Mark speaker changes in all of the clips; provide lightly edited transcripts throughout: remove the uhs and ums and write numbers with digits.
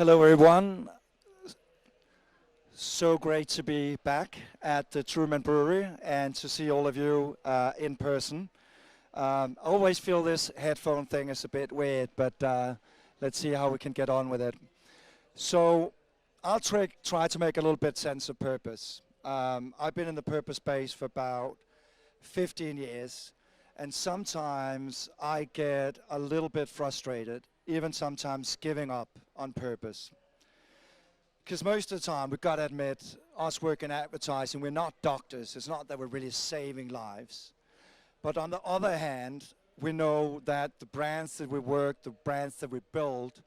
Speaker 1: Hello, everyone. So great to be back at the Truman Brewery and to see all of you in person. I always feel this headphone thing is a bit weird, but let's see how we can get on with it. So I'll try to make a little bit sense of purpose. I've been in the purpose space for about 15 years, and sometimes I get a little bit frustrated, even sometimes giving up on purpose. Because most of the time, we've got to admit, us working in advertising, we're not doctors. It's not that we're really saving lives. But on the other hand, we know that the brands that we work, the brands that we build,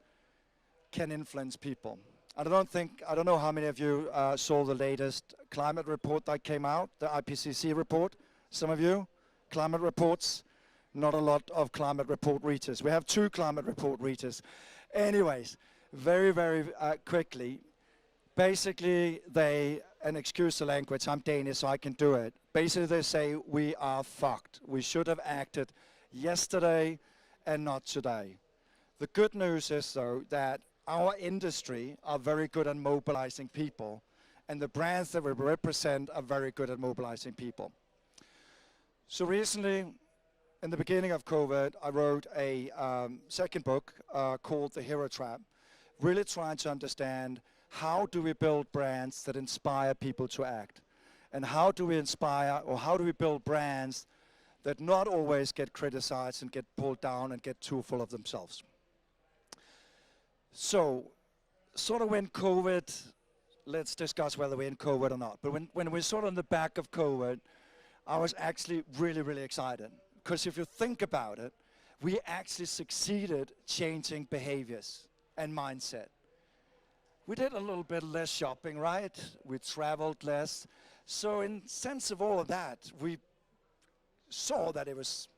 Speaker 1: can influence people. I don't know how many of you saw the latest climate report that came out, the IPCC report. Some of you, climate reports, not a lot of climate report readers. We have 2 climate report readers. Anyways, very quickly, basically and excuse the language, I'm Danish so I can do it. Basically they say we are fucked. We should have acted yesterday and not today. The good news is though that our industry are very good at mobilizing people, and the brands that we represent are very good at mobilizing people. So recently, in the beginning of COVID, I wrote a second book called The Hero Trap, really trying to understand how do we build brands that inspire people to act? And how do we inspire, or how do we build brands that not always get criticized and get pulled down and get too full of themselves? So, sort of when COVID, let's discuss whether we're in COVID or not, but when we're sort of on the back of COVID, I was actually really excited. Because if you think about it, we actually succeeded changing behaviors and mindset. We did a little bit less shopping, right? We traveled less. So in sense of all of that, we saw that it was,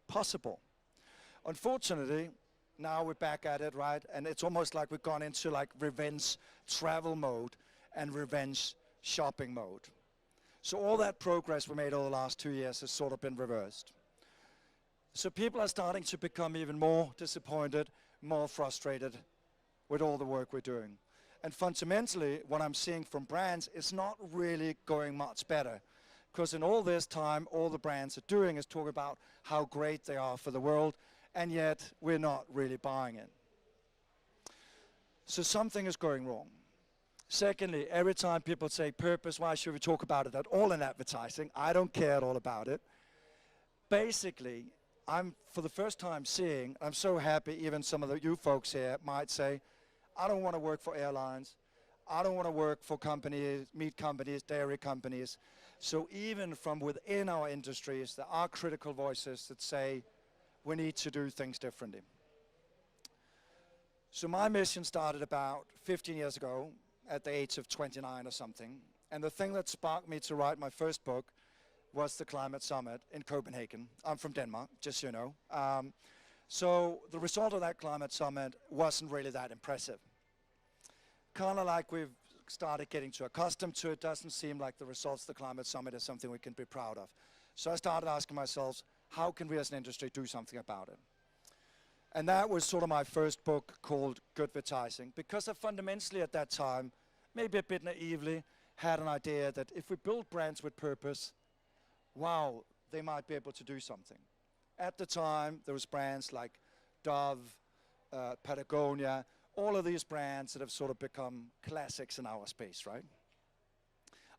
Speaker 1: possible. Unfortunately, now we're back at it, right? And it's almost like we've gone into like revenge travel mode and revenge shopping mode. So all that progress we made over the last 2 years has sort of been reversed. So people are starting to become even more disappointed, more frustrated with all the work we're doing. And fundamentally, what I'm seeing from brands is not really going much better. Because in all this time, all the brands are doing is talk about how great they are for the world, and yet we're not really buying it. So something is going wrong. Secondly, every time people say purpose, why should we talk about it at all in advertising? I don't care at all about it. Basically, I'm for the first time seeing, I'm so happy even some of you folks here might say, I don't want to work for airlines. I don't want to work for companies, meat companies, dairy companies. So even from within our industries, there are critical voices that say we need to do things differently. So my mission started about 15 years ago at the age of 29 or something. And the thing that sparked me to write my first book was the Climate Summit in Copenhagen. I'm from Denmark, just so you know. So the result of that Climate Summit wasn't really that impressive. Kind of like we've started getting too accustomed to it, doesn't seem like the results of the Climate Summit is something we can be proud of. So I started asking myself, how can we as an industry do something about it? And that was sort of my first book called Good Advertising, because I fundamentally at that time, maybe a bit naively, had an idea that if we build brands with purpose, wow, they might be able to do something. At the time, there was brands like Dove, Patagonia, all of these brands that have sort of become classics in our space, right?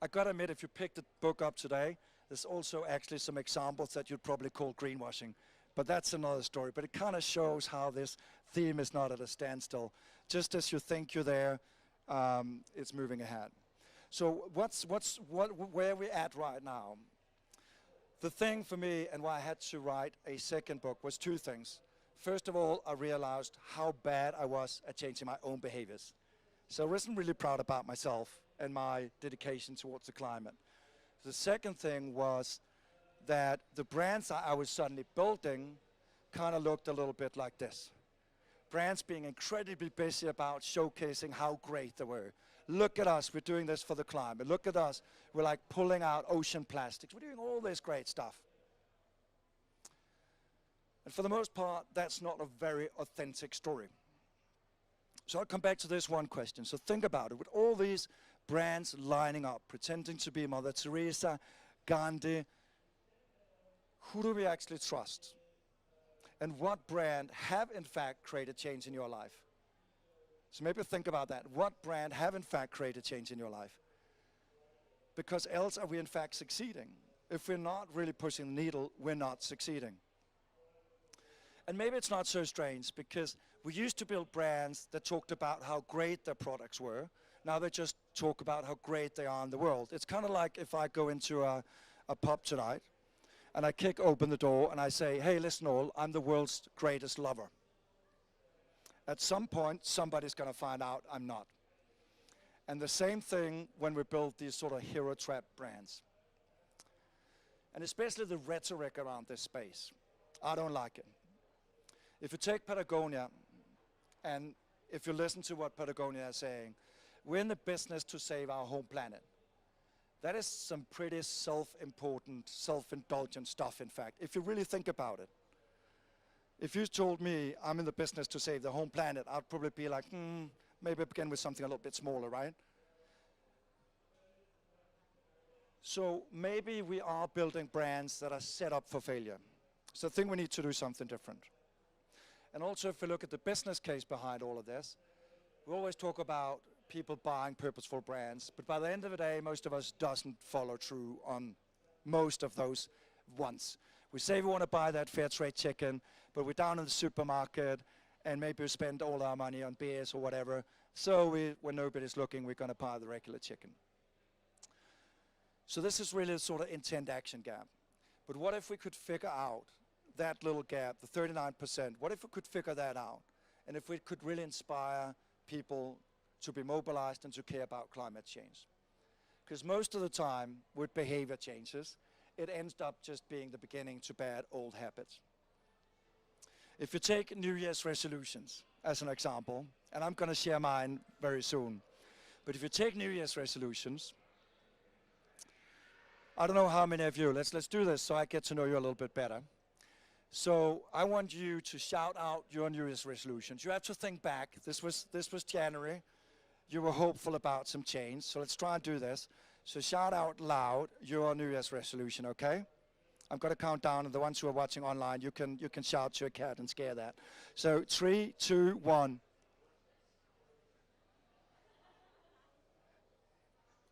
Speaker 1: I gotta admit, if you pick the book up today, there's also actually some examples that you'd probably call greenwashing, but that's another story. But it kind of shows how this theme is not at a standstill. Just as you think you're there, it's moving ahead. So where are we at right now? The thing for me and why I had to write a second book was 2 things. First of all, I realized how bad I was at changing my own behaviors. So I wasn't really proud about myself and my dedication towards the climate. The second thing was that the brands that I was suddenly building kind of looked a little bit like this. Brands being incredibly busy about showcasing how great they were. Look at us, we're doing this for the climate. Look at us, we're like pulling out ocean plastics. We're doing all this great stuff. And for the most part, that's not a very authentic story. So I'll come back to this one question. So think about it. With all these brands lining up, pretending to be Mother Teresa, Gandhi, who do we actually trust? And what brand have in fact created change in your life? So maybe think about that. What brand have in fact created change in your life? Because else are we in fact succeeding? If we're not really pushing the needle, we're not succeeding. And maybe it's not so strange, because we used to build brands that talked about how great their products were. Now they just talk about how great they are in the world. It's kind of like if I go into a pub tonight and I kick open the door and I say, hey, listen all, I'm the world's greatest lover. At some point, somebody's going to find out I'm not. And the same thing when we build these sort of hero trap brands. And especially the rhetoric around this space. I don't like it. If you take Patagonia, and if you listen to what Patagonia is saying, we're in the business to save our home planet. That is some pretty self-important, self-indulgent stuff, in fact, if you really think about it. If you told me I'm in the business to save the home planet, I'd probably be like, maybe begin with something a little bit smaller, right? So maybe we are building brands that are set up for failure. So I think we need to do something different. And also, if we look at the business case behind all of this, we always talk about people buying purposeful brands, but by the end of the day, most of us doesn't follow through on most of those wants. We say we want to buy that fair trade chicken, but we're down in the supermarket, and maybe we spend all our money on beers or whatever, so when nobody's looking, we're going to buy the regular chicken. So this is really a sort of intent-action gap. But what if we could figure out that little gap, the 39%, what if we could figure that out? And if we could really inspire people to be mobilized and to care about climate change? Because most of the time, with behavior changes, it ends up just being the beginning to bad old habits. If you take New Year's resolutions as an example, and I'm going to share mine very soon, but if you take New Year's resolutions, I don't know how many of you, let's do this so I get to know you a little bit better. So I want you to shout out your New Year's resolutions. You have to think back. This was January. You were hopeful about some change, so let's try and do this. So shout out loud your New Year's resolution, okay? I'm going to count down, and the ones who are watching online, you can shout to a cat and scare that. So 3, 2, 1.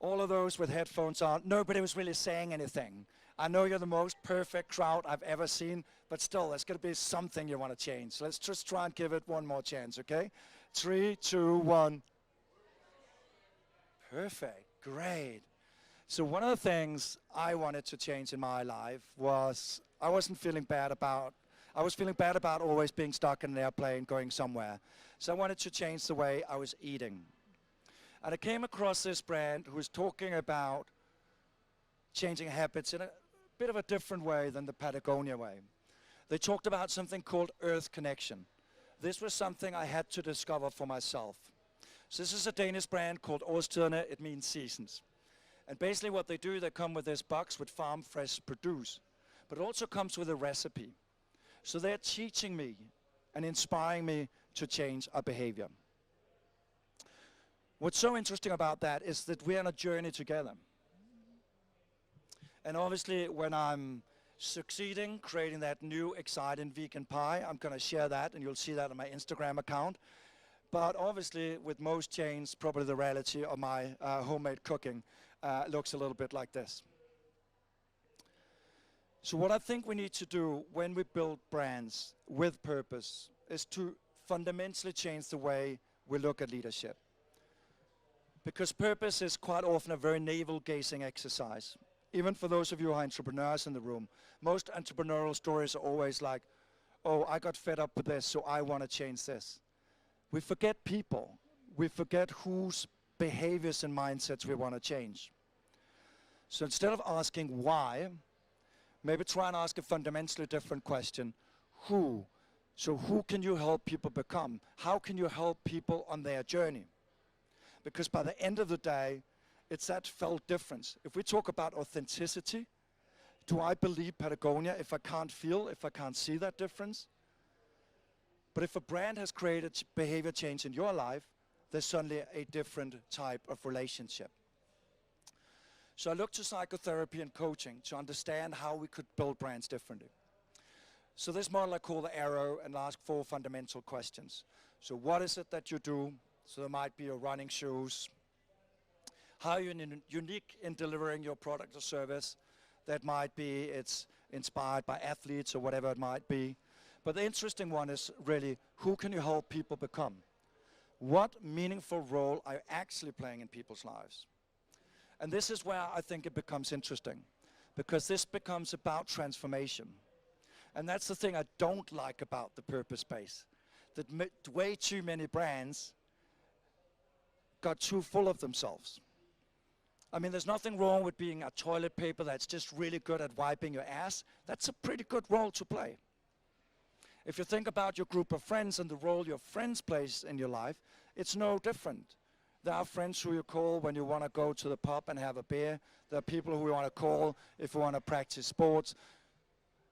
Speaker 1: All of those with headphones on, nobody was really saying anything. I know you're the most perfect crowd I've ever seen, but still, there's going to be something you want to change. So let's just try and give it one more chance, okay? 3, 2, 1. Perfect, great. So one of the things I wanted to change in my life was I was feeling bad about always being stuck in an airplane going somewhere. So I wanted to change the way I was eating. And I came across this brand who was talking about changing habits in a bit of a different way than the Patagonia way. They talked about something called Earth Connection. This was something I had to discover for myself. So this is a Danish brand called Årstiderne. It means seasons. And basically what they do, they come with this box with farm fresh produce, but it also comes with a recipe. So they're teaching me and inspiring me to change our behavior. What's so interesting about that is that we're on a journey together. And obviously when I'm succeeding, creating that new exciting vegan pie, I'm going to share that, and you'll see that on my Instagram account. But obviously with most chains, probably the reality of my homemade cooking looks a little bit like this. So what I think we need to do when we build brands with purpose is to fundamentally change the way we look at leadership. Because purpose is quite often a very navel-gazing exercise. Even for those of you who are entrepreneurs in the room, most entrepreneurial stories are always like, oh, I got fed up with this, so I want to change this. We forget people. We forget whose behaviors and mindsets we want to change. So instead of asking why, maybe try and ask a fundamentally different question. Who? So who can you help people become? How can you help people on their journey? Because by the end of the day, it's that felt difference. If we talk about authenticity, do I believe Patagonia if I can't feel, if I can't see that difference? But if a brand has created behavior change in your life, there's suddenly a different type of relationship. So I looked to psychotherapy and coaching to understand how we could build brands differently. So this model I call the arrow and ask 4 fundamental questions. So what is it that you do? So there might be your running shoes. How are you unique in delivering your product or service? That might be it's inspired by athletes or whatever it might be. But the interesting one is really, who can you help people become? What meaningful role are you actually playing in people's lives? And this is where I think it becomes interesting, because this becomes about transformation. And that's the thing I don't like about the purpose space, that way too many brands got too full of themselves. I mean, there's nothing wrong with being a toilet paper that's just really good at wiping your ass. That's a pretty good role to play. If you think about your group of friends and the role your friends play in your life, it's no different. There are friends who you call when you want to go to the pub and have a beer. There are people who you want to call if you want to practice sports.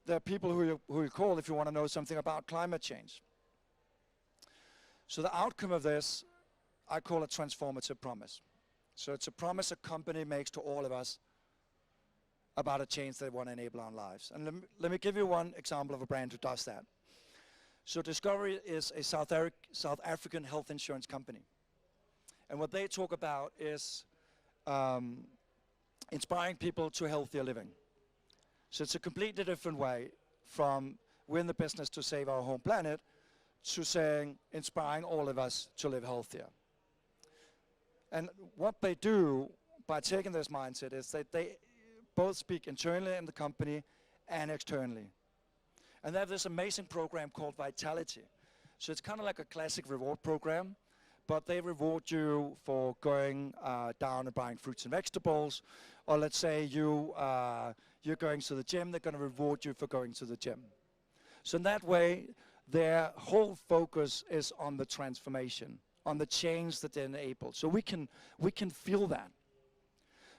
Speaker 1: There are people who you call if you want to know something about climate change. So the outcome of this, I call a transformative promise. So it's a promise a company makes to all of us about a change they want to enable in our lives. And let me give you one example of a brand who does that. So Discovery is a South African health insurance company. And what they talk about is inspiring people to healthier living. So it's a completely different way from we're in the business to save our home planet to saying inspiring all of us to live healthier. And what they do by taking this mindset is that they both speak internally in the company and externally. And they have this amazing program called Vitality. So it's kind of like a classic reward program, but they reward you for going down and buying fruits and vegetables. Or let's say you're going to the gym, they're going to reward you for going to the gym. So in that way, their whole focus is on the transformation, on the change that they enable. So we can feel that.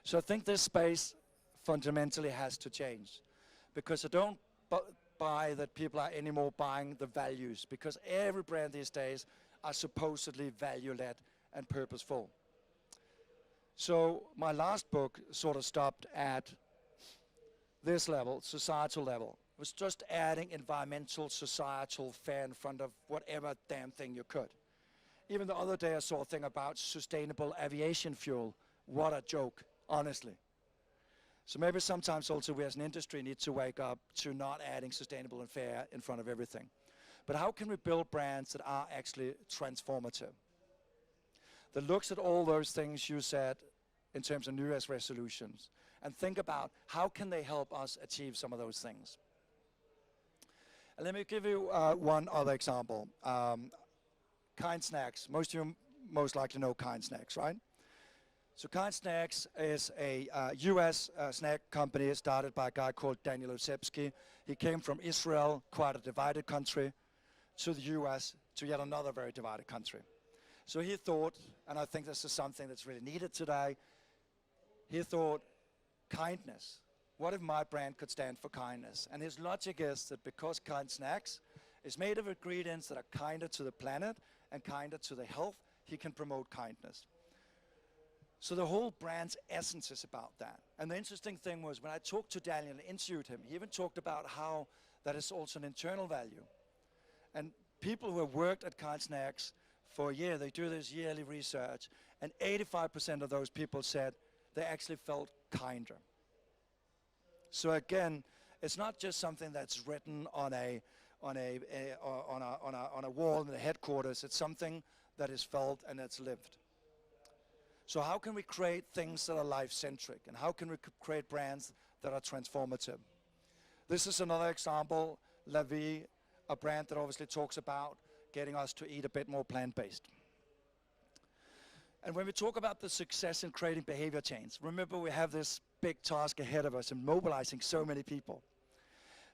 Speaker 1: So I think this space fundamentally has to change, because I don't buy that people are anymore buying the values, because every brand these days are supposedly value-led and purposeful. So my last book sort of stopped at this level, societal level. It was just adding environmental, societal fair in front of whatever damn thing you could. Even the other day I saw a thing about sustainable aviation fuel. What a joke, honestly. So maybe sometimes also we as an industry need to wake up to not adding sustainable and fair in front of everything. But how can we build brands that are actually transformative? That looks at all those things you said in terms of New Year's resolutions and think about how can they help us achieve some of those things. And let me give you one other example. Kind Snacks. Most of you most likely know Kind Snacks, right? So Kind Snacks is a US snack company started by a guy called Daniel Osepsky. He came from Israel, quite a divided country, to the US, to yet another very divided country. So he thought, and I think this is something that's really needed today, he thought, kindness. What if my brand could stand for kindness? And his logic is that because Kind Snacks is made of ingredients that are kinder to the planet and kinder to the health, he can promote kindness. So the whole brand's essence is about that. And the interesting thing was when I talked to Daniel and interviewed him, he even talked about how that is also an internal value. And people who have worked at Kind Snacks for a year, they do this yearly research, and 85% of those people said they actually felt kinder. So again, it's not just something that's written on a wall in the headquarters. It's something that is felt and that's lived. So how can we create things that are life-centric, and how can we create brands that are transformative? This is another example, La Vie, a brand that obviously talks about getting us to eat a bit more plant-based. And when we talk about the success in creating behavior change, remember we have this big task ahead of us in mobilizing so many people.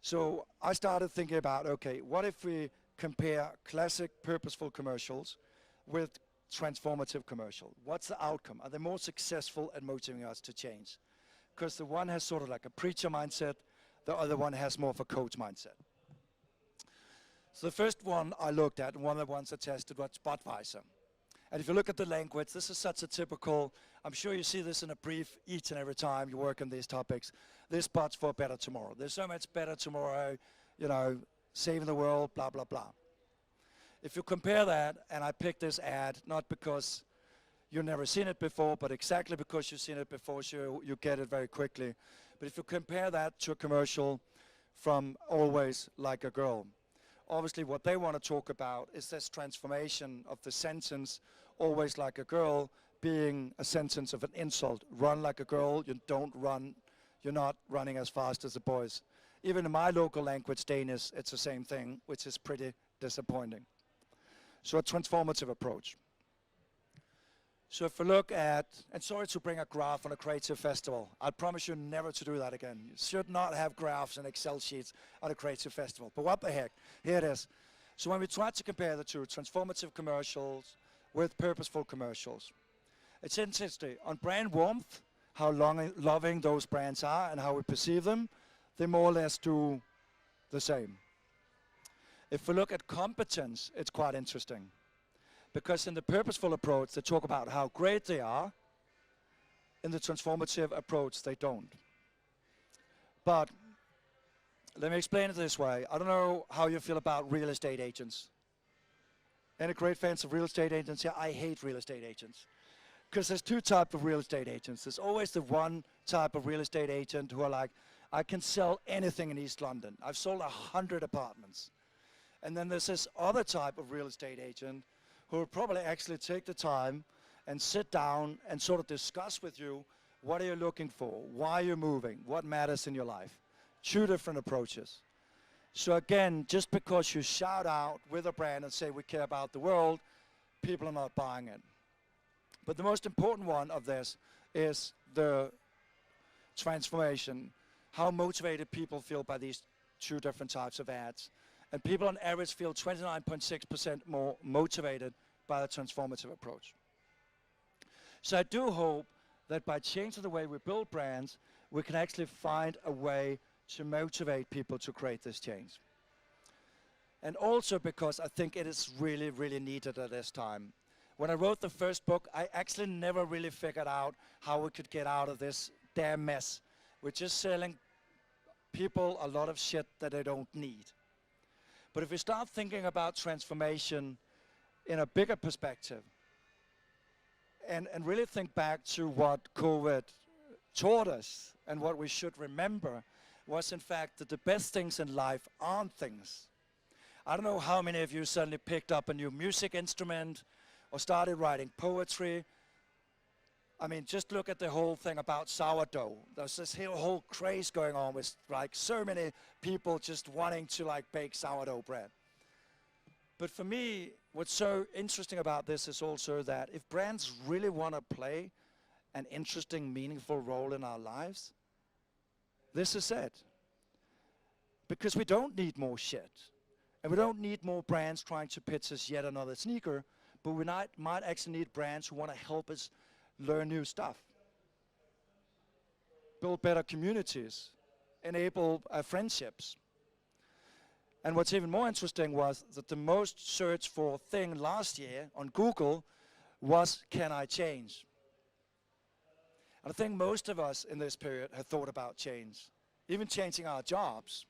Speaker 1: So I started thinking about, okay, what if we compare classic purposeful commercials with transformative commercial? What's the outcome? Are they more successful at motivating us to change? Because the one has sort of like a preacher mindset, the other one has more of a coach mindset. So the first one I looked at, and one of the ones I tested, was Budweiser. And if you look at the language, this is such a typical, I'm sure you see this in a brief each and every time you work on these topics. This Bud's for a better tomorrow. There's so much better tomorrow, you know, saving the world, blah, blah, blah. If you compare that, and I picked this ad, not because you've never seen it before, but exactly because you've seen it before, so you get it very quickly. But if you compare that to a commercial from Always Like a Girl, obviously what they want to talk about is this transformation of the sentence, always like a girl, being a sentence of an insult. Run like a girl, you don't run, you're not running as fast as the boys. Even in my local language, Danish, it's the same thing, which is pretty disappointing. So a transformative approach. So if we look at, and sorry to bring a graph on a creative festival, I promise you never to do that again. You should not have graphs and Excel sheets on a creative festival, but what the heck, here it is. So when we try to compare the two, transformative commercials with purposeful commercials, it's interesting. On brand warmth, how loving those brands are and how we perceive them, they more or less do the same. If we look at competence, it's quite interesting. Because in the purposeful approach, they talk about how great they are. In the transformative approach, they don't. But let me explain it this way. I don't know how you feel about real estate agents. Any great fans of real estate agents? Yeah, I hate real estate agents. Because there's two types of real estate agents. There's always the one type of real estate agent who are like, I can sell anything in East London. I've sold 100 apartments. And then there's this other type of real estate agent who will probably actually take the time and sit down and sort of discuss with you, what are you looking for? Why are you moving? What matters in your life? Two different approaches. So again, just because you shout out with a brand and say we care about the world, people are not buying it. But the most important one of this is the transformation, how motivated people feel by these two different types of ads. And people on average feel 29.6% more motivated by the transformative approach. So I do hope that by changing the way we build brands, we can actually find a way to motivate people to create this change. And also because I think it is really, really needed at this time. When I wrote the first book, I actually never really figured out how we could get out of this damn mess. We're just selling people a lot of shit that they don't need. But if we start thinking about transformation in a bigger perspective, and really think back to what COVID taught us, and what we should remember, was in fact that the best things in life aren't things. I don't know how many of you suddenly picked up a new music instrument, or started writing poetry. I mean, just look at the whole thing about sourdough. There's this whole craze going on with like so many people just wanting to like bake sourdough bread. But for me, what's so interesting about this is also that if brands really want to play an interesting, meaningful role in our lives, this is it. Because we don't need more shit. And we don't need more brands trying to pitch us yet another sneaker, but we might actually need brands who want to help us learn new stuff, build better communities, enable friendships. And what's even more interesting was that the most searched for thing last year on Google was, can I change? And I think most of us in this period have thought about change, even changing our jobs.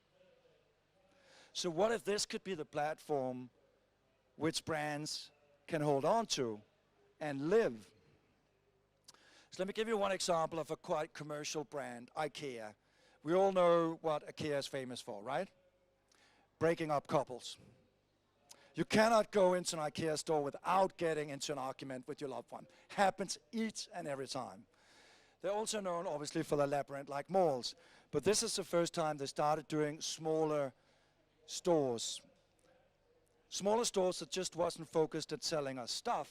Speaker 1: So what if this could be the platform which brands can hold on to and live? So let me give you one example of a quite commercial brand, IKEA. We all know what IKEA is famous for, right? Breaking up couples. You cannot go into an IKEA store without getting into an argument with your loved one. Happens each and every time. They're also known, obviously, for their labyrinth-like malls. But this is the first time they started doing smaller stores. Smaller stores that just wasn't focused at selling us stuff,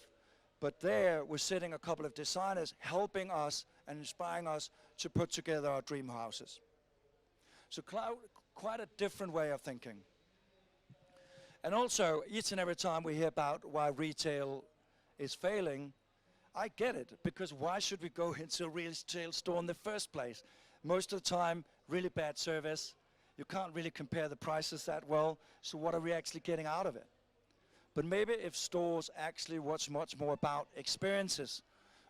Speaker 1: but there we're sitting a couple of designers helping us and inspiring us to put together our dream houses. So quite a different way of thinking. And also, each and every time we hear about why retail is failing, I get it, because why should we go into a retail store in the first place? Most of the time, really bad service. You can't really compare the prices that well, so what are we actually getting out of it? But maybe if stores actually watch much more about experiences,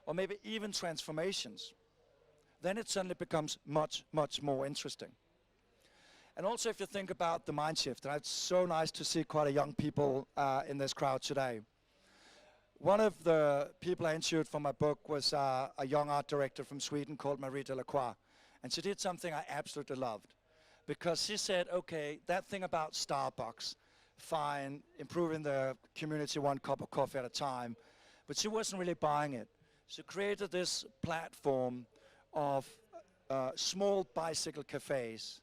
Speaker 1: or maybe even transformations, then it suddenly becomes much, much more interesting. And also if you think about the mind shift, and it's so nice to see quite a young people in this crowd today. One of the people I interviewed for my book was a young art director from Sweden called Marie Delacroix. And she did something I absolutely loved. Because she said, okay, that thing about Starbucks, fine, improving the community one cup of coffee at a time, but she wasn't really buying it. She created this platform of small bicycle cafes.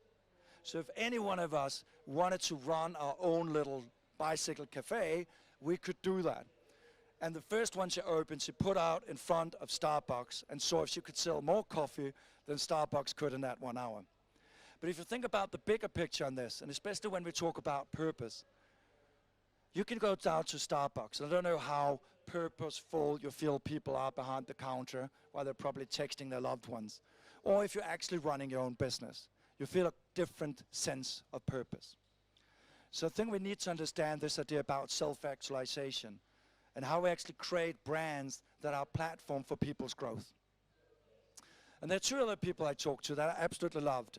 Speaker 1: So if any one of us wanted to run our own little bicycle cafe, we could do that. And the first one she opened, she put out in front of Starbucks and saw if she could sell more coffee than Starbucks could in that 1 hour. But if you think about the bigger picture on this, and especially when we talk about purpose, you can go down to Starbucks. I don't know how purposeful you feel people are behind the counter while they're probably texting their loved ones. Or if you're actually running your own business, you feel a different sense of purpose. So I think we need to understand this idea about self-actualization and how we actually create brands that are a platform for people's growth. And there are two other people I talked to that I absolutely loved.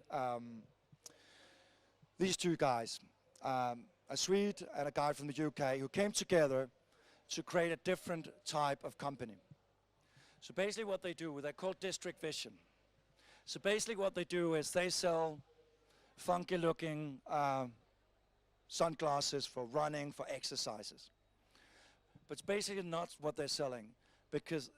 Speaker 1: These two guys, a Swede and a guy from the UK, who came together to create a different type of company. So basically what they do, they're called District Vision. So basically what they do is they sell funky looking sunglasses for running, for exercises. But it's basically not what they're selling, because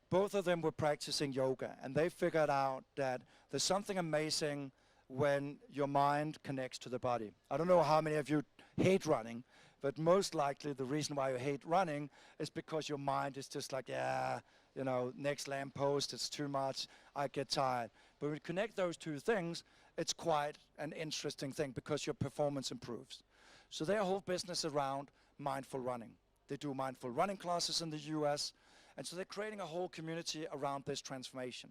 Speaker 1: both of them were practicing yoga, and they figured out that there's something amazing when your mind connects to the body. I don't know how many of you hate running, but most likely the reason why you hate running is because your mind is just like, yeah, you know, next lamppost, it's too much, I get tired. But when you connect those two things, it's quite an interesting thing because your performance improves. So their whole business around mindful running. They do mindful running classes in the US, and so they're creating a whole community around this transformation.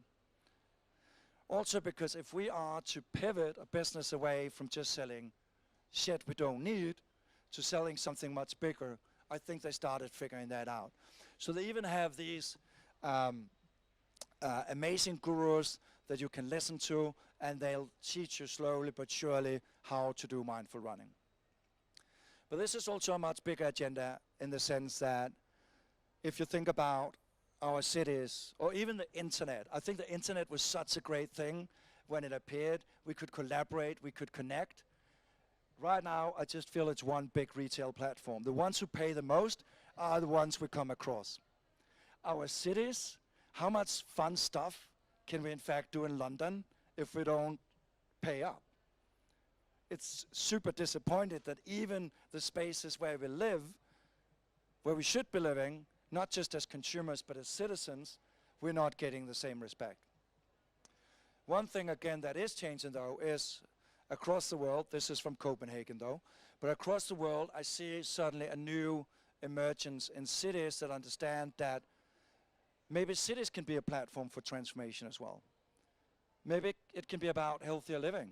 Speaker 1: Also because if we are to pivot a business away from just selling shit we don't need to selling something much bigger, I think they started figuring that out. So they even have these amazing gurus that you can listen to, and they'll teach you slowly but surely how to do mindful running. But this is also a much bigger agenda in the sense that if you think about our cities, or even the internet. I think the internet was such a great thing when it appeared. We could collaborate, we could connect. Right now, I just feel it's one big retail platform. The ones who pay the most are the ones we come across. Our cities, how much fun stuff can we in fact do in London if we don't pay up? It's super disappointed that even the spaces where we live, where we should be living, not just as consumers, but as citizens, we're not getting the same respect. One thing, again, that is changing, though, is across the world, this is from Copenhagen, though, but across the world, I see suddenly a new emergence in cities that understand that maybe cities can be a platform for transformation as well. Maybe it can be about healthier living.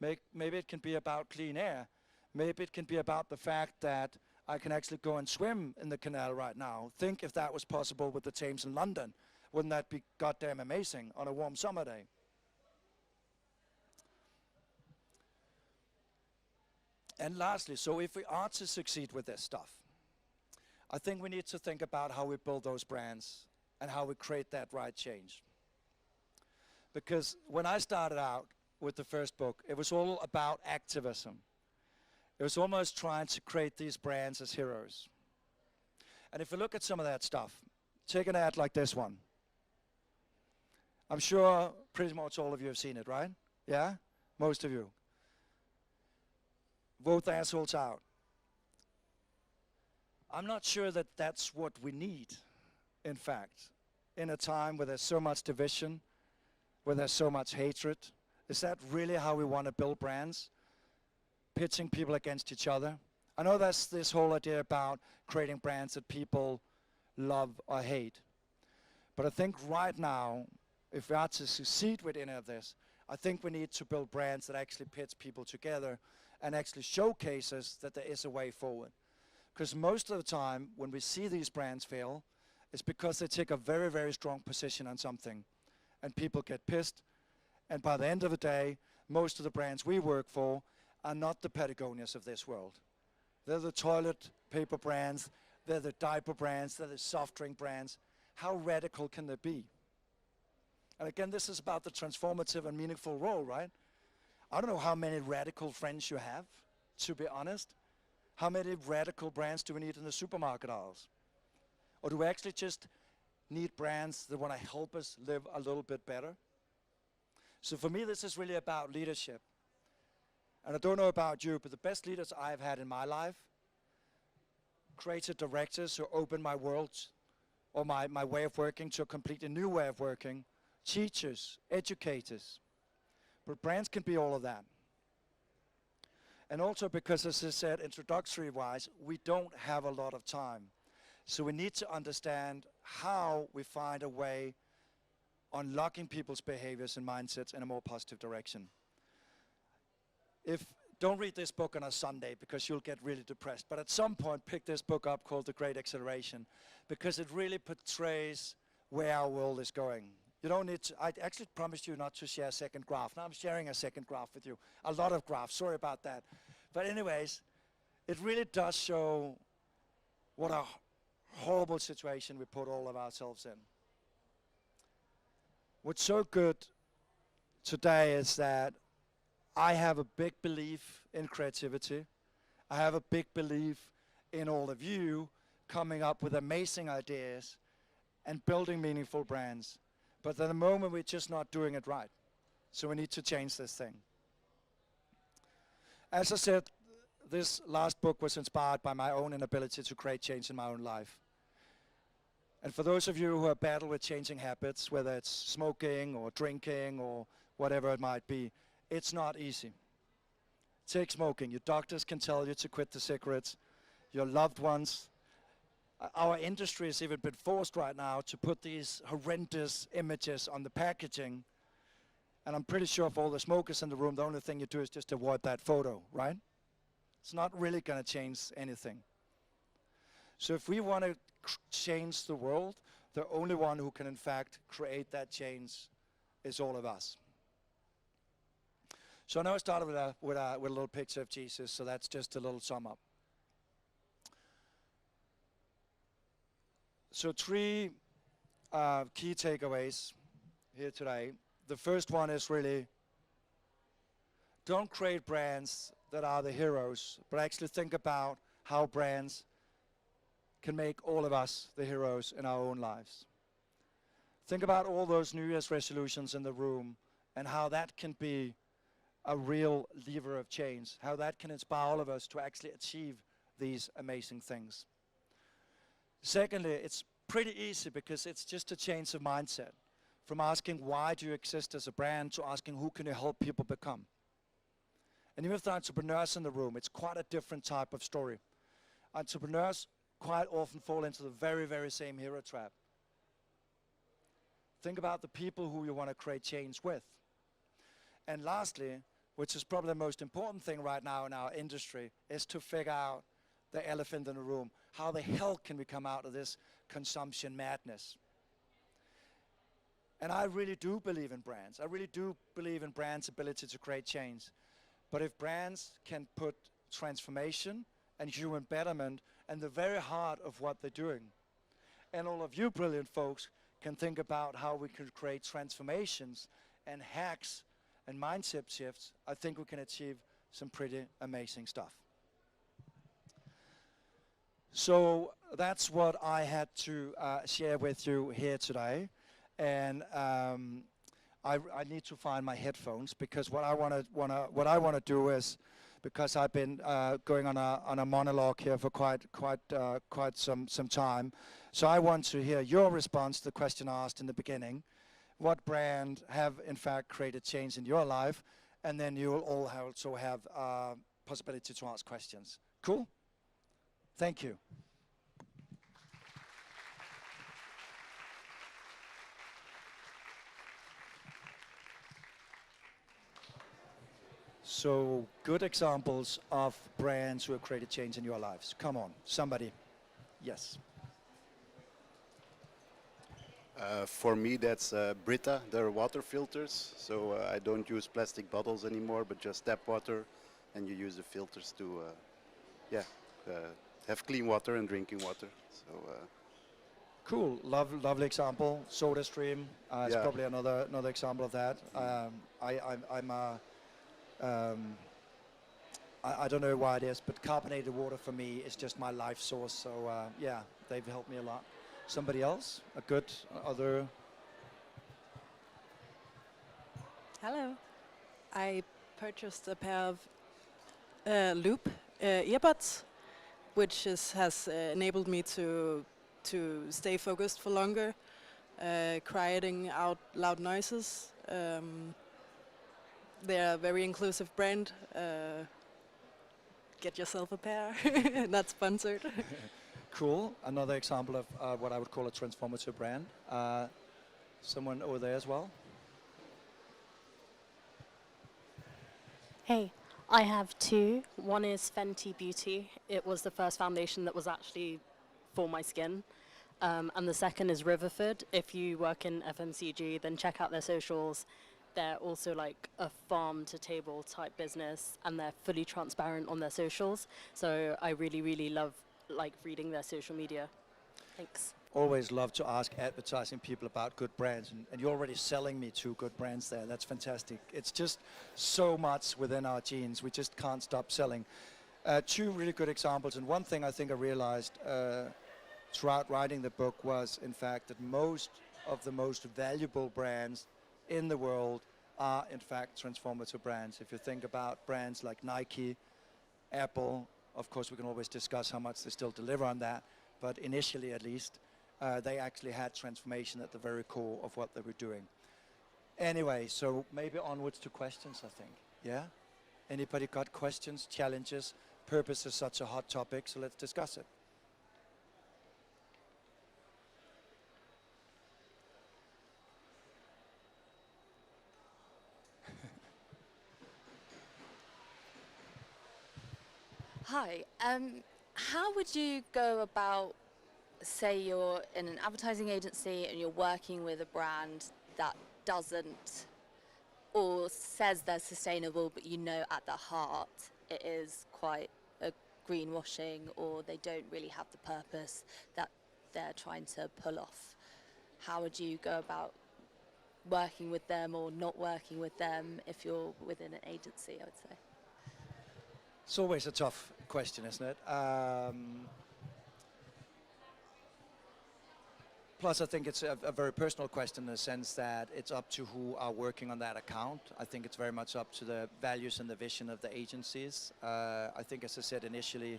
Speaker 1: Maybe it can be about clean air. Maybe it can be about the fact that I can actually go and swim in the canal right now. Think if that was possible with the Thames in London. Wouldn't that be goddamn amazing on a warm summer day? And lastly, so if we are to succeed with this stuff, I think we need to think about how we build those brands and how we create that right change. Because when I started out with the first book, it was all about activism. It was almost trying to create these brands as heroes. And if you look at some of that stuff, take an ad like this one. I'm sure pretty much all of you have seen it, right? Yeah? Most of you. Vote the assholes out. I'm not sure that that's what we need, in fact, in a time where there's so much division, where there's so much hatred. Is that really how we want to build brands? Pitching people against each other? I know that's this whole idea about creating brands that people love or hate. But I think right now, if we are to succeed with any of this, I think we need to build brands that actually pits people together and actually showcases that there is a way forward. Because most of the time, when we see these brands fail, it's because they take a very, very strong position on something, and people get pissed. And by the end of the day, most of the brands we work for are not the Patagonias of this world. They're the toilet paper brands, they're the diaper brands, they're the soft drink brands. How radical can they be? And again, this is about the transformative and meaningful role, right? I don't know how many radical friends you have, to be honest. How many radical brands do we need in the supermarket aisles? Or do we actually just need brands that want to help us live a little bit better? So for me, this is really about leadership. And I don't know about you, but the best leaders I've had in my life, creative directors who opened my world or my way of working to a completely new way of working, teachers, educators. But brands can be all of that. And also because, as I said, introductory-wise, we don't have a lot of time. So we need to understand how we find a way unlocking people's behaviors and mindsets in a more positive direction. Don't read this book on a Sunday because you'll get really depressed, but at some point pick this book up called The Great Acceleration, because it really portrays where our world is going. You don't need to, I actually promised you not to share a second graph. Now I'm sharing a second graph with you. A lot of graphs, sorry about that. But anyways, it really does show what a horrible situation we put all of ourselves in. What's so good today is that I have a big belief in creativity. I have a big belief in all of you coming up with amazing ideas and building meaningful brands. But at the moment, we're just not doing it right. So we need to change this thing. As I said, this last book was inspired by my own inability to create change in my own life. And for those of you who battle with changing habits, whether it's smoking or drinking or whatever it might be, it's not easy. Take smoking. Your doctors can tell you to quit the cigarettes. Your loved ones. Our industry has even been forced right now to put these horrendous images on the packaging. And I'm pretty sure for all the smokers in the room, the only thing you do is just avoid that photo, right? It's not really going to change anything. So if we want to change the world, the only one who can in fact create that change is all of us. So now I started with a little picture of Jesus, so that's just a little sum up. So 3 key takeaways here today. The first one is really, don't create brands that are the heroes, but actually think about how brands can make all of us the heroes in our own lives. Think about all those New Year's resolutions in the room and how that can be a real lever of change, how that can inspire all of us to actually achieve these amazing things. Secondly, it's pretty easy because it's just a change of mindset from asking why do you exist as a brand to asking who can you help people become. And even with the entrepreneurs in the room, it's quite a different type of story. Entrepreneurs quite often fall into the very, very same hero trap. Think about the people who you want to create change with. And lastly, which is probably the most important thing right now in our industry, is to figure out the elephant in the room. How the hell can we come out of this consumption madness? And I really do believe in brands. I really do believe in brands' ability to create change. But if brands can put transformation and human betterment in the very heart of what they're doing, and all of you brilliant folks can think about how we can create transformations and hacks and mindset shifts, I think we can achieve some pretty amazing stuff. So that's what I had to share with you here today. And I need to find my headphones, because what I want to do is, because I've been going on a monologue here for quite some time. So I want to hear your response to the question I asked in the beginning. What brand have in fact created change in your life? And then you will all also have possibility to ask questions. Cool? Thank you. So good examples of brands who have created change in your lives. Come on, somebody. Yes.
Speaker 2: For me, that's Brita, their water filters. So I don't use plastic bottles anymore, but just tap water, and you use the filters to, yeah, uh, have clean water and drinking water. So
Speaker 1: Cool, lovely example. SodaStream is
Speaker 2: yeah,
Speaker 1: probably another example of that. I'm a, I don't know why it is, but carbonated water for me is just my life source. So yeah, they've helped me a lot. Somebody else, a good other.
Speaker 3: Hello. I purchased a pair of loop earbuds, which has enabled me to stay focused for longer, quieting out loud noises. They're a very inclusive brand. Get yourself a pair. Not sponsored.
Speaker 1: Cool, another example of what I would call a transformative brand. Someone over there as well.
Speaker 4: Hey, I have two. One is Fenty Beauty. It was the first foundation that was actually for my skin. And the second is Riverford. If you work in FMCG, then check out their socials. They're also like a farm to table type business, and they're fully transparent on their socials. So I really, really love like reading their social media. Thanks.
Speaker 1: Always love to ask advertising people about good brands, and you're already selling me two good brands there. That's fantastic. It's just so much within our genes. We just can't stop selling. Two really good examples, and one thing I think I realized throughout writing the book was, in fact, that most of the most valuable brands in the world are, in fact, transformative brands. If you think about brands like Nike, Apple, of course, we can always discuss how much they still deliver on that, but initially, at least, they actually had transformation at the very core of what they were doing. Anyway, so maybe onwards to questions, I think. Yeah? Anybody got questions, challenges? Purpose is such a hot topic, so let's discuss it.
Speaker 5: Hi. How would you go about, say you're in an advertising agency and you're working with a brand that doesn't or says they're sustainable, but you know at the heart it is quite a greenwashing, or they don't really have the purpose that they're trying to pull off? How would you go about working with them or not working with them if you're within an agency, I would say?
Speaker 1: It's always a tough question, isn't it? Plus, I think it's a very personal question in the sense that it's up to who are working on that account. I think it's very much up to the values and the vision of the agencies. I think, as I said initially,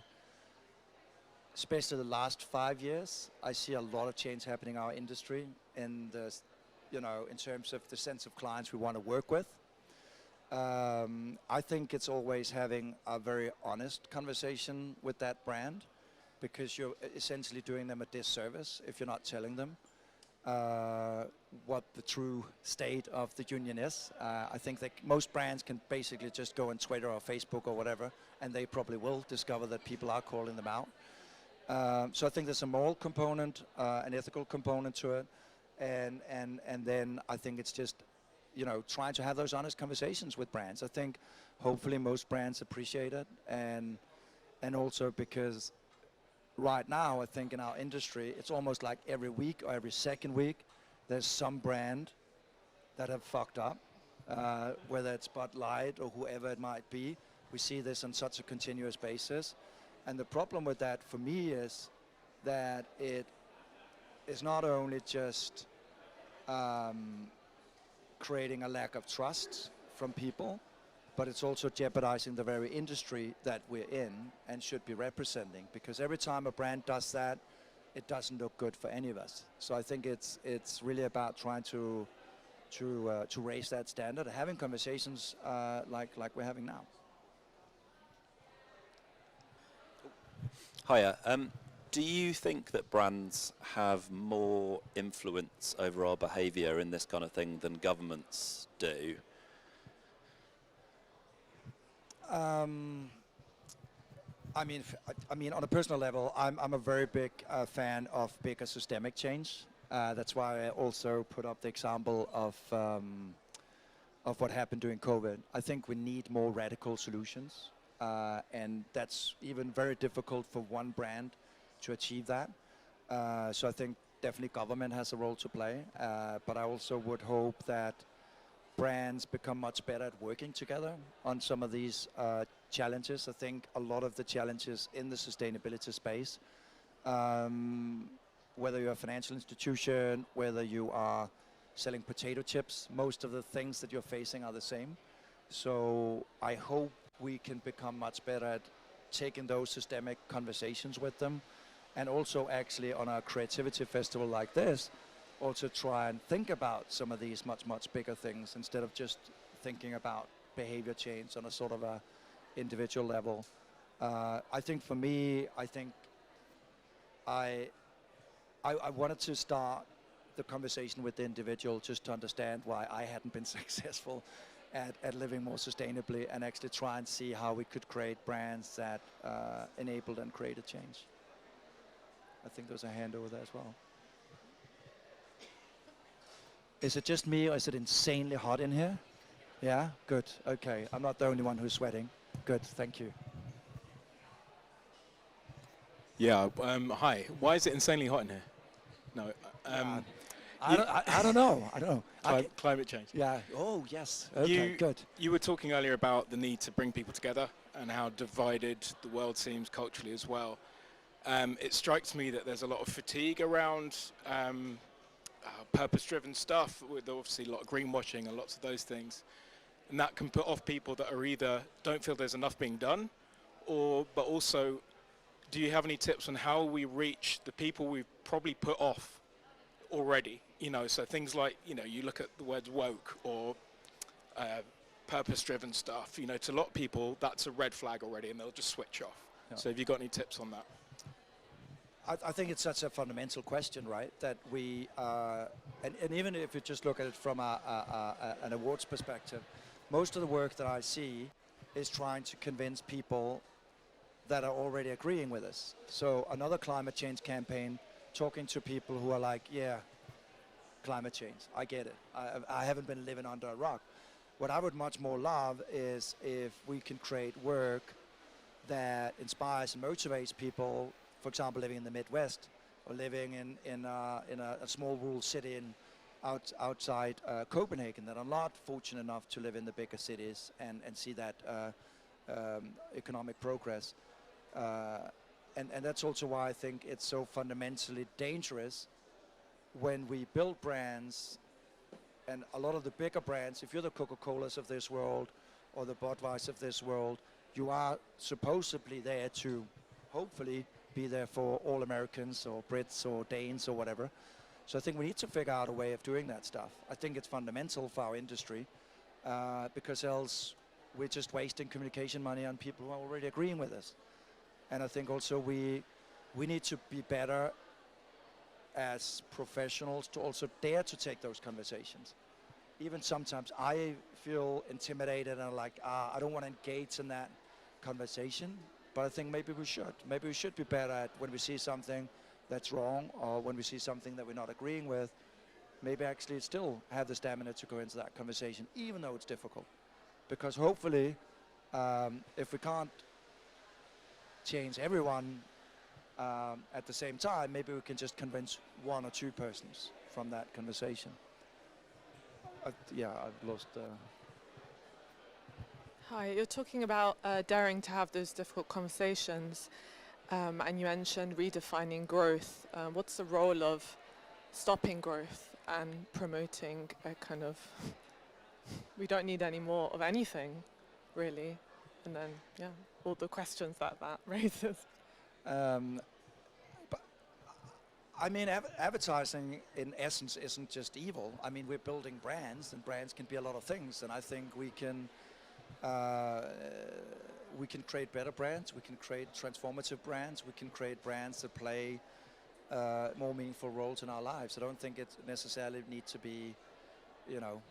Speaker 1: especially the last 5 years, I see a lot of change happening in our industry in the, in terms of the sense of clients we want to work with. I think it's always having a very honest conversation with that brand, because you're essentially doing them a disservice if you're not telling them what the true state of the union is. I think that most brands can basically just go on Twitter or Facebook or whatever, and they probably will discover that people are calling them out. So I think there's a moral component, an ethical component to it, and then I think it's just trying to have those honest conversations with brands. I think hopefully most brands appreciate it, and also because right now I think in our industry it's almost like every week or every second week there's some brand that have fucked up, whether it's Bud Light or whoever it might be. We see this on such a continuous basis, and the problem with that for me is that it is not only just creating a lack of trust from people, but it's also jeopardizing the very industry that we're in and should be representing, because every time a brand does that, it doesn't look good for any of us. So I think it's really about trying to raise that standard, having conversations like we're having now.
Speaker 6: Hiya. Do you think that brands have more influence over our behaviour in this kind of thing than governments do?
Speaker 1: Um, I mean, on a personal level, I'm a very big fan of bigger systemic change. That's why I also put up the example of what happened during COVID. I think we need more radical solutions, and that's even very difficult for one brand to achieve that. So I think definitely government has a role to play, but I also would hope that brands become much better at working together on some of these challenges. I think a lot of the challenges in the sustainability space, whether you're a financial institution, whether you are selling potato chips, most of the things that you're facing are the same. So I hope we can become much better at taking those systemic conversations with them, and also actually on a creativity festival like this, also try and think about some of these much bigger things instead of just thinking about behavior change on a sort of a individual level. I think for me, I wanted to start the conversation with the individual just to understand why I hadn't been successful at living more sustainably, and actually try and see how we could create brands that enabled and created change. I think there's a hand over there as well. Is it just me, or is it insanely hot in here? Yeah, good, okay. I'm not the only one who's sweating. Good, thank you.
Speaker 7: Yeah, hi. Why is it insanely hot in here? No,
Speaker 1: I don't know.
Speaker 7: climate change.
Speaker 1: Yeah. Oh, yes. Okay. Good.
Speaker 7: You were talking earlier about the need to bring people together and how divided the world seems culturally as well. It strikes me that there's a lot of fatigue around purpose-driven stuff, with obviously a lot of greenwashing and lots of those things, and that can put off people that are either don't feel there's enough being done, but also, do you have any tips on how we reach the people we've probably put off already? You know, so things like, you know, you look at the words woke or purpose-driven stuff. You know, to a lot of people, that's a red flag already, and they'll just switch off. Yeah. So have you got any tips on that?
Speaker 1: I think it's such a fundamental question, right? That we, and even if you just look at it from an awards perspective, most of the work that I see is trying to convince people that are already agreeing with us. So another climate change campaign, talking to people who are like, yeah, climate change, I get it. I haven't been living under a rock. What I would much more love is if we can create work that inspires and motivates people, for example, living in the Midwest, or living in a small rural city outside Copenhagen, that are not fortunate enough to live in the bigger cities and see that economic progress. And that's also why I think it's so fundamentally dangerous when we build brands, and a lot of the bigger brands, if you're the Coca-Colas of this world or the Budweiser of this world, you are supposedly there to hopefully be there for all Americans or Brits or Danes or whatever. So I think we need to figure out a way of doing that stuff. I think it's fundamental for our industry, because else we're just wasting communication money on people who are already agreeing with us. And I think also we need to be better as professionals to also dare to take those conversations. Even sometimes I feel intimidated and like, I don't want to engage in that conversation, but I think maybe we should. Maybe we should be better at, when we see something that's wrong, or when we see something that we're not agreeing with, maybe actually still have the stamina to go into that conversation, even though it's difficult. Because hopefully, if we can't change everyone at the same time, maybe we can just convince one or two persons from that conversation. Yeah, I've lost...
Speaker 8: Hi, you're talking about daring to have those difficult conversations, and you mentioned redefining growth. What's the role of stopping growth and promoting a kind of, we don't need any more of anything, really, and then, yeah, all the questions that raises.
Speaker 1: But I mean, advertising in essence isn't just evil. I mean, we're building brands, and brands can be a lot of things, and I think we can create better brands, we can create transformative brands, we can create brands that play more meaningful roles in our lives. I don't think it necessarily needs to be, you know,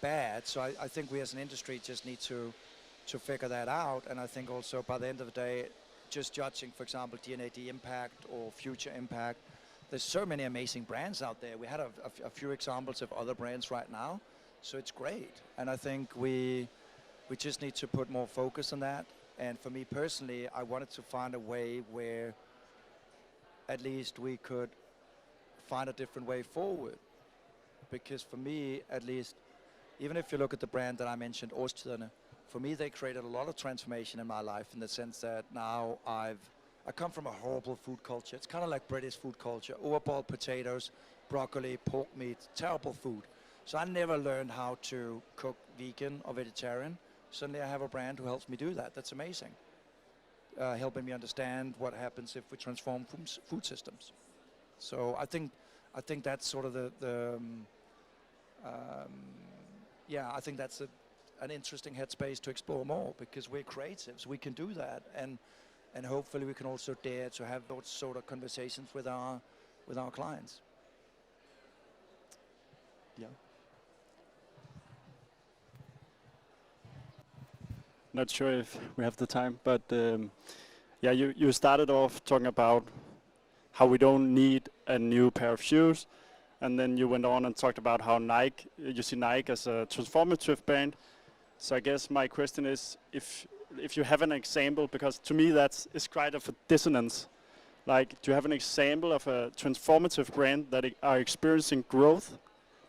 Speaker 1: bad. So I think we as an industry just need to figure that out. And I think also by the end of the day, just judging, for example, D&AD Impact or Future Impact, there's so many amazing brands out there. We had a few examples of other brands right now, so it's great. And I think we just need to put more focus on that. And for me personally, I wanted to find a way where at least we could find a different way forward. Because for me, at least, even if you look at the brand that I mentioned, Årstiderne, for me they created a lot of transformation in my life in the sense that now I come from a horrible food culture. It's kind of like British food culture. Overboiled potatoes, broccoli, pork meat, terrible food. So I never learned how to cook vegan or vegetarian. Suddenly I have a brand who helps me do that. That's amazing. Helping me understand what happens if we transform food systems. So I think that's sort of I think that's an interesting headspace to explore more, because we're creatives. We can do that, and hopefully we can also dare to have those sort of conversations with our clients. Yeah.
Speaker 9: Not sure if we have the time, but yeah, you started off talking about how we don't need a new pair of shoes, and then you went on and talked about how you see Nike as a transformative brand. So I guess my question is, if you have an example, because to me it's quite of a dissonance. Like, do you have an example of a transformative brand that are experiencing growth,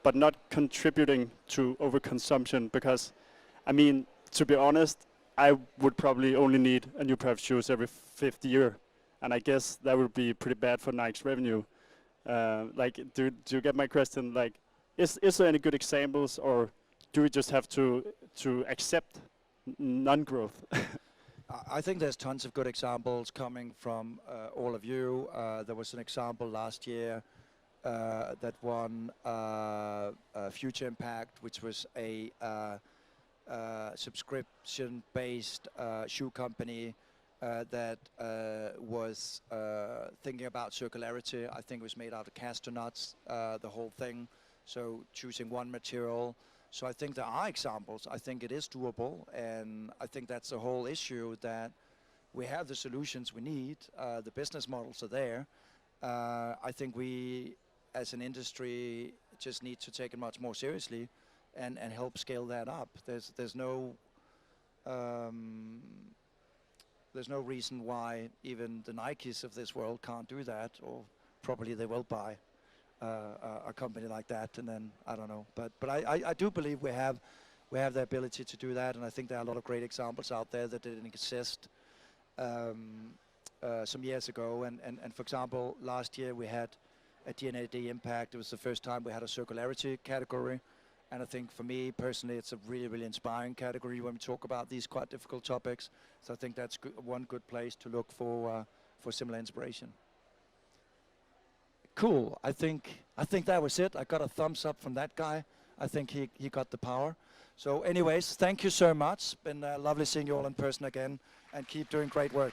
Speaker 9: but not contributing to overconsumption? Because, I mean, to be honest, I would probably only need a new pair of shoes every 5th year, and I guess that would be pretty bad for Nike's revenue. Like, do you get my question? Like, is there any good examples, or do we just have to accept non-growth?
Speaker 1: I think there's tons of good examples coming from all of you. There was an example last year that won Future Impact, which was a subscription-based shoe company that was thinking about circularity. I think it was made out of castor nuts, the whole thing. So choosing one material. So I think there are examples. I think it is doable, and I think that's the whole issue, that we have the solutions we need. The business models are there. I think we, as an industry, just need to take it much more seriously and help scale that up. There's no reason why even the Nikes of this world can't do that, or probably they will buy a company like that, and then I don't know. But I do believe we have the ability to do that, and I think there are a lot of great examples out there that didn't exist some years ago. And for example, last year we had a D&AD Impact. It was the first time we had a circularity category. And I think for me personally, it's a really, really inspiring category when we talk about these quite difficult topics. So I think that's one good place to look for similar inspiration. Cool. I think that was it. I got a thumbs up from that guy. I think he got the power. So anyways, thank you so much. Been lovely seeing you all in person again, and keep doing great work.